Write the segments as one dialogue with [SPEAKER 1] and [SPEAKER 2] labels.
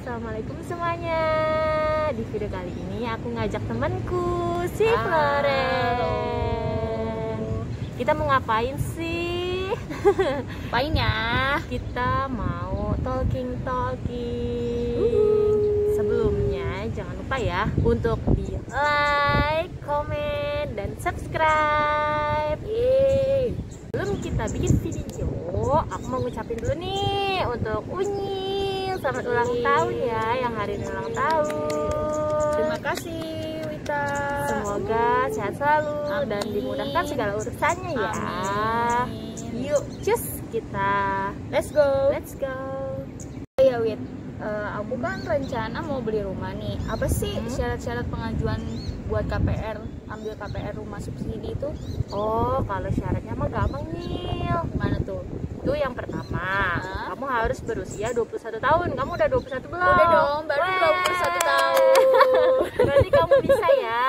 [SPEAKER 1] assalamualaikum semuanya. Di video kali ini aku ngajak temanku si Floren. Kita mau ngapain sih?
[SPEAKER 2] Ngapain ya?
[SPEAKER 1] Kita mau talking. Sebelumnya jangan lupa ya untuk di like, comment, dan subscribe. Yeay. Sebelum kita bikin video, aku mau ngucapin dulu nih untuk Unyil, selamat ulang tahun ya, yang hari ini ulang tahun.
[SPEAKER 2] Terima kasih Wita.
[SPEAKER 1] Semoga sehat selalu.
[SPEAKER 2] Amin.
[SPEAKER 1] Dan dimudahkan segala urusannya ya.
[SPEAKER 2] Amin.
[SPEAKER 1] Yuk, cus kita.
[SPEAKER 2] Let's go.
[SPEAKER 1] Let's go.
[SPEAKER 2] Ya Wit, aku kan rencana mau beli rumah nih. Apa sih syarat-syarat pengajuan buat KPR, ambil KPR rumah subsidi itu?
[SPEAKER 1] Oh, kalau syaratnya mah gampang nih.
[SPEAKER 2] Mana tuh?
[SPEAKER 1] Itu yang pertama, kamu harus berusia 21 tahun. Kamu udah 21 belum?
[SPEAKER 2] Udah dong, baru 21 tahun.
[SPEAKER 1] Berarti kamu bisa ya.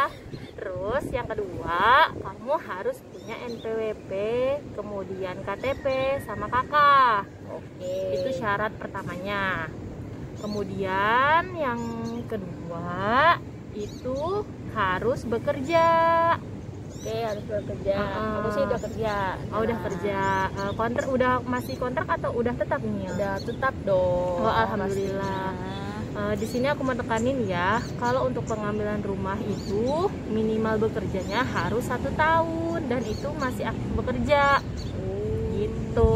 [SPEAKER 1] Terus yang kedua, kamu harus punya NPWP, kemudian KTP sama KK.
[SPEAKER 2] Oke.
[SPEAKER 1] Itu syarat pertamanya. Kemudian yang kedua itu harus bekerja.
[SPEAKER 2] Oke, harus bekerja. Aku sih udah kerja.
[SPEAKER 1] Oh, udah kerja. Kontrak udah masih kontrak atau udah tetap nih?
[SPEAKER 2] Udah tetap dong.
[SPEAKER 1] Oh, alhamdulillah. Di sini aku mau tekanin ya, kalau untuk pengambilan rumah itu minimal bekerjanya harus 1 tahun dan itu masih aktif bekerja. Gitu.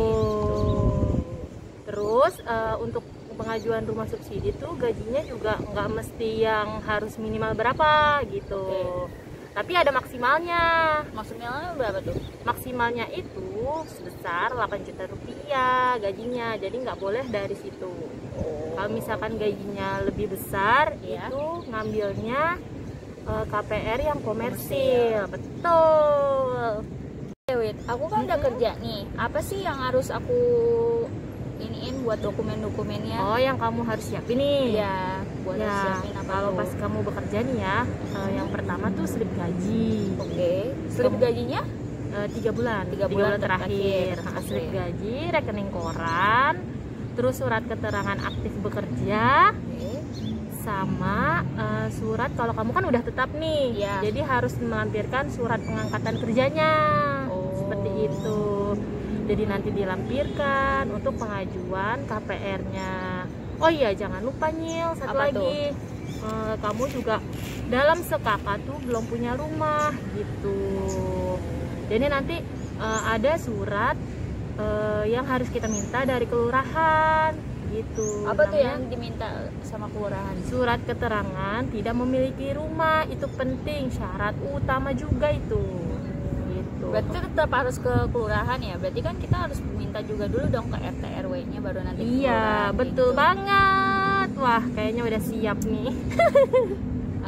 [SPEAKER 1] Terus untuk pengajuan rumah subsidi itu gajinya juga nggak mesti yang harus minimal berapa gitu. Tapi ada maksimalnya.
[SPEAKER 2] Maksudnya berapa tuh?
[SPEAKER 1] Maksimalnya itu sebesar 8 juta rupiah gajinya, jadi nggak boleh dari situ. Kalau misalkan gajinya lebih besar, itu ngambilnya KPR yang komersil. Betul.
[SPEAKER 2] Wait, aku kan udah kerja nih. Apa sih yang harus aku iniin buat dokumen-dokumennya?
[SPEAKER 1] Oh, yang kamu harus siapin nih.
[SPEAKER 2] Iya, buat siapin apa
[SPEAKER 1] kalau
[SPEAKER 2] tuh?
[SPEAKER 1] pas kamu bekerja nih ya, yang pertama tuh slip gaji.
[SPEAKER 2] Oke. Slip gajinya?
[SPEAKER 1] 3 bulan.
[SPEAKER 2] 3 bulan
[SPEAKER 1] terakhir.
[SPEAKER 2] Oke.
[SPEAKER 1] Slip gaji, rekening koran, terus surat keterangan aktif bekerja, sama surat kalau kamu kan udah tetap nih.
[SPEAKER 2] Iya.
[SPEAKER 1] Jadi harus melampirkan surat pengangkatan kerjanya. Seperti itu. Jadi nanti dilampirkan untuk pengajuan KPR-nya. Oh iya, jangan lupa Nyil, satu
[SPEAKER 2] Apa
[SPEAKER 1] lagi. Kamu juga dalam sekaka tuh belum punya rumah gitu. Jadi nanti ada surat yang harus kita minta dari kelurahan gitu.
[SPEAKER 2] Apa tuh
[SPEAKER 1] Namanya
[SPEAKER 2] yang diminta sama kelurahan?
[SPEAKER 1] surat keterangan tidak memiliki rumah. Itu penting, syarat utama juga itu. Gitu.
[SPEAKER 2] Berarti tetap harus ke kelurahan ya? Berarti kan kita harus minta juga dulu dong ke RT RW-nya baru nanti ke
[SPEAKER 1] Iya,
[SPEAKER 2] kelurahan,
[SPEAKER 1] betul
[SPEAKER 2] gitu.
[SPEAKER 1] banget. Wah, kayaknya udah siap nih.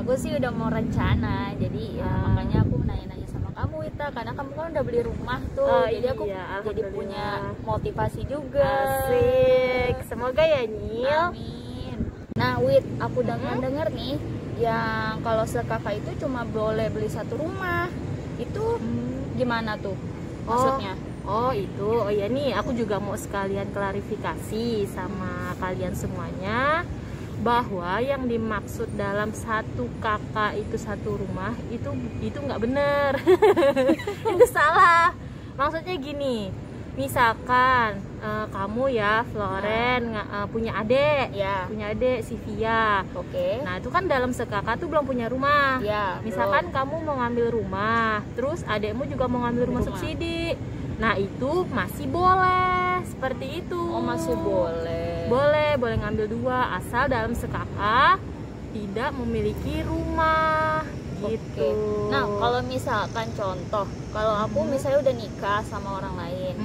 [SPEAKER 2] Aku sih udah mau rencana, jadi ya makanya aku nanya-nanya sama kamu Wita, karena kamu kan udah beli rumah tuh. Jadi aku
[SPEAKER 1] iya,
[SPEAKER 2] jadi
[SPEAKER 1] alhamdulillah.
[SPEAKER 2] punya motivasi juga.
[SPEAKER 1] Asik. Semoga ya, Nyil.
[SPEAKER 2] Amin. Nah, Wit, aku dengar nih yang kalau sekaka itu cuma boleh beli 1 rumah. Itu gimana tuh? Maksudnya?
[SPEAKER 1] Oh iya nih, aku juga mau sekalian klarifikasi sama kalian semuanya bahwa yang dimaksud dalam 1 kakak itu 1 rumah itu nggak bener. Itu salah. Maksudnya gini, misalkan kamu ya Floren punya adik, punya adik si Via.
[SPEAKER 2] Oke.
[SPEAKER 1] Nah, itu kan dalam sekakak tuh belum punya rumah.
[SPEAKER 2] Ya,
[SPEAKER 1] Misalkan kamu mau ngambil rumah, terus adekmu juga mau ngambil rumah subsidi. Nah, itu masih boleh seperti itu.
[SPEAKER 2] Oh, masih boleh.
[SPEAKER 1] Boleh ngambil 2 asal dalam sekakak tidak memiliki rumah. Gitu.
[SPEAKER 2] Nah, kalau misalkan contoh, kalau aku misalnya udah nikah sama orang lain.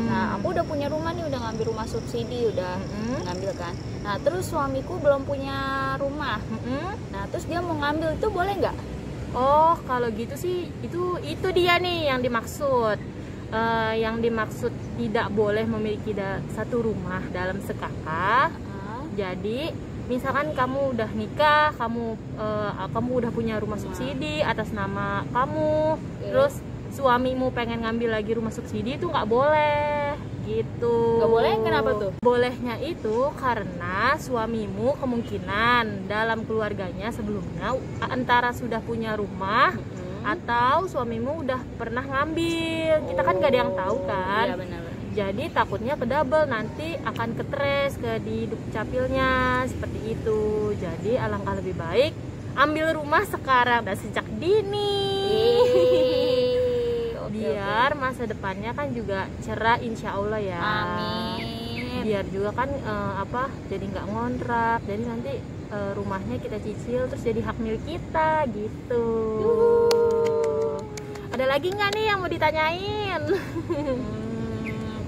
[SPEAKER 2] Nah, aku udah punya rumah nih, udah ngambil rumah subsidi, udah ngambil kan. Nah, terus suamiku belum punya rumah. Nah, terus dia mau ngambil, itu boleh nggak?
[SPEAKER 1] Oh, kalau gitu sih itu dia nih yang dimaksud. Yang dimaksud tidak boleh memiliki 1 rumah dalam sekakak. Jadi misalkan kamu udah nikah, kamu udah punya rumah subsidi atas nama kamu, terus suamimu pengen ngambil lagi rumah subsidi, itu nggak boleh. gitu.
[SPEAKER 2] Nggak boleh, kenapa tuh?
[SPEAKER 1] Bolehnya itu karena suamimu kemungkinan dalam keluarganya sebelumnya antara sudah punya rumah atau suamimu udah pernah ngambil. Kita kan nggak ada yang tahu kan.
[SPEAKER 2] Iya, benar.
[SPEAKER 1] Jadi takutnya ke double, nanti akan ketres ke di dukcapilnya seperti itu. Jadi alangkah lebih baik ambil rumah sekarang dan sejak dini. Biar masa depannya kan juga cerah insya Allah ya.
[SPEAKER 2] Amin.
[SPEAKER 1] Biar juga kan jadi nggak ngontrak. Jadi nanti rumahnya kita cicil terus jadi hak milik kita gitu. Ada lagi nggak nih yang mau ditanyain?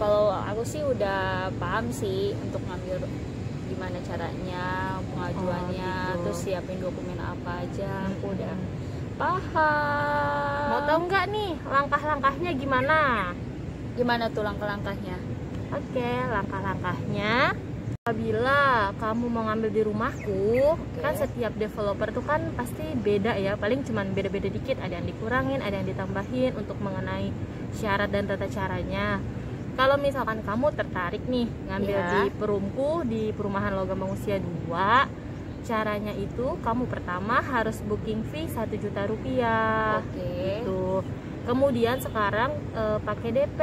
[SPEAKER 2] Kalau aku sih udah paham sih untuk ngambil gimana caranya, pengajuannya,
[SPEAKER 1] gitu.
[SPEAKER 2] terus siapin dokumen apa aja, aku udah paham.
[SPEAKER 1] Mau tahu nggak nih langkah-langkahnya gimana?
[SPEAKER 2] Gimana tuh langkah-langkahnya?
[SPEAKER 1] Oke, langkah-langkahnya apabila kamu mau ngambil di rumahku, kan setiap developer tuh kan pasti beda ya, paling cuman beda-beda dikit, ada yang dikurangin, ada yang ditambahin untuk mengenai syarat dan tata caranya. Kalau misalkan kamu tertarik nih ngambil di perumku di Perumahan Logam Mangusia 2, caranya itu kamu pertama harus booking fee 1 juta rupiah. Gitu. Kemudian sekarang pakai DP.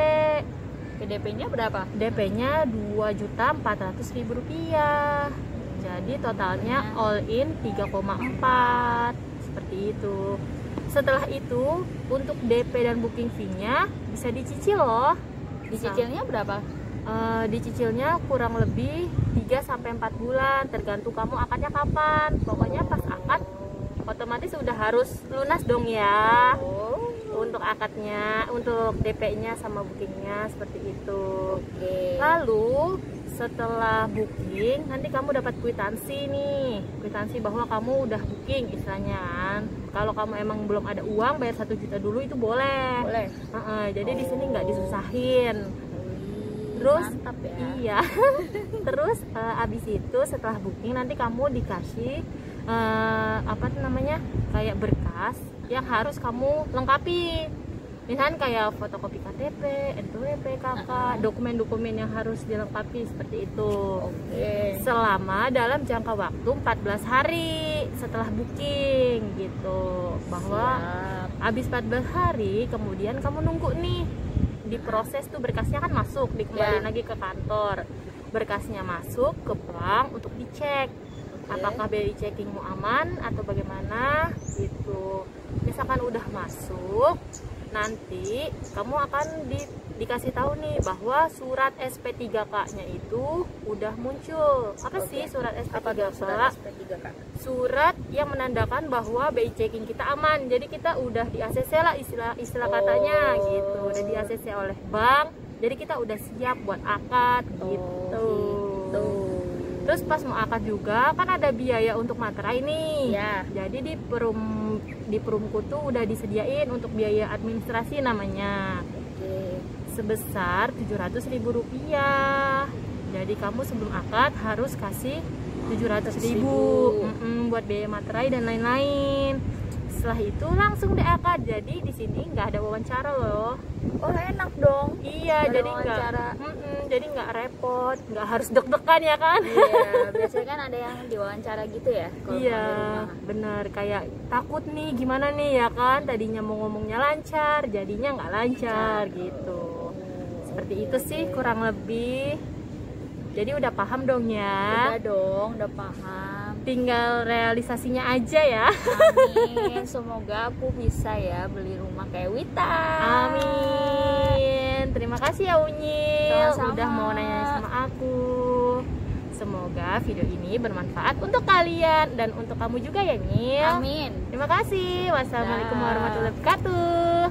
[SPEAKER 2] DP-nya berapa?
[SPEAKER 1] DP-nya 2.400.000 rupiah. Jadi totalnya all in 3,4 seperti itu. Setelah itu untuk DP dan booking fee-nya bisa dicicil loh.
[SPEAKER 2] Dicicilnya berapa?
[SPEAKER 1] Dicicilnya kurang lebih 3-4 bulan, tergantung kamu akadnya kapan. Pokoknya pas akad otomatis udah harus lunas dong ya. Untuk akadnya, untuk DP-nya sama bookingnya seperti itu. Lalu setelah booking nanti kamu dapat kwitansi nih, kwitansi bahwa kamu udah booking istilahnya kan. Kalau kamu emang belum ada uang, bayar 1 juta dulu itu boleh. Jadi di sini nggak disusahin. Terus
[SPEAKER 2] mantap ya.
[SPEAKER 1] Iya. Terus abis itu setelah booking nanti kamu dikasih kayak berkas yang harus kamu lengkapi. Misalnya kayak fotokopi KTP, NPWP, KK, dokumen-dokumen yang harus dilengkapi seperti itu. Selama dalam jangka waktu 14 hari setelah booking gitu. Bahwa habis 14 hari kemudian kamu nunggu nih diproses tuh berkasnya kan masuk, dikembaliin lagi ke kantor. Berkasnya masuk ke bank untuk dicek. Apakah BI checkingmu aman atau bagaimana gitu. Misalkan udah masuk, nanti kamu akan dikasih tahu nih bahwa surat SP3K-nya itu udah muncul. Apa sih surat SP3K? Surat yang menandakan bahwa BI checking kita aman. Jadi kita udah di ACC lah istilah katanya gitu. Udah di ACC oleh bank. Jadi kita udah siap buat akad gitu. Terus pas mau akad juga kan ada biaya untuk materai nih. Jadi di perumku tuh udah disediain untuk biaya administrasi namanya. Sebesar 700.000 rupiah. Jadi kamu sebelum akad harus kasih 700.000 buat biaya materai dan lain-lain. Setelah itu langsung deh akad. Jadi di sini nggak ada wawancara loh.
[SPEAKER 2] Oh, enak dong.
[SPEAKER 1] Iya, jadi nggak repot, nggak harus deg-degan ya kan?
[SPEAKER 2] Iya, biasanya kan ada yang diwawancara gitu ya.
[SPEAKER 1] Iya, bener, kayak takut nih gimana nih ya kan? Tadinya mau ngomongnya lancar, jadinya nggak lancar gitu. Seperti itu sih kurang lebih. Jadi udah paham dong ya?
[SPEAKER 2] Udah dong, udah paham.
[SPEAKER 1] Tinggal realisasinya aja ya.
[SPEAKER 2] Amin. Semoga aku bisa ya beli rumah kayak Wita.
[SPEAKER 1] Amin. Terima kasih ya Unyil.
[SPEAKER 2] Sama-sama.
[SPEAKER 1] Udah mau nanya sama aku. Semoga video ini bermanfaat untuk kalian dan untuk kamu juga ya Nyil.
[SPEAKER 2] Amin.
[SPEAKER 1] Terima kasih. Wassalamualaikum warahmatullahi wabarakatuh.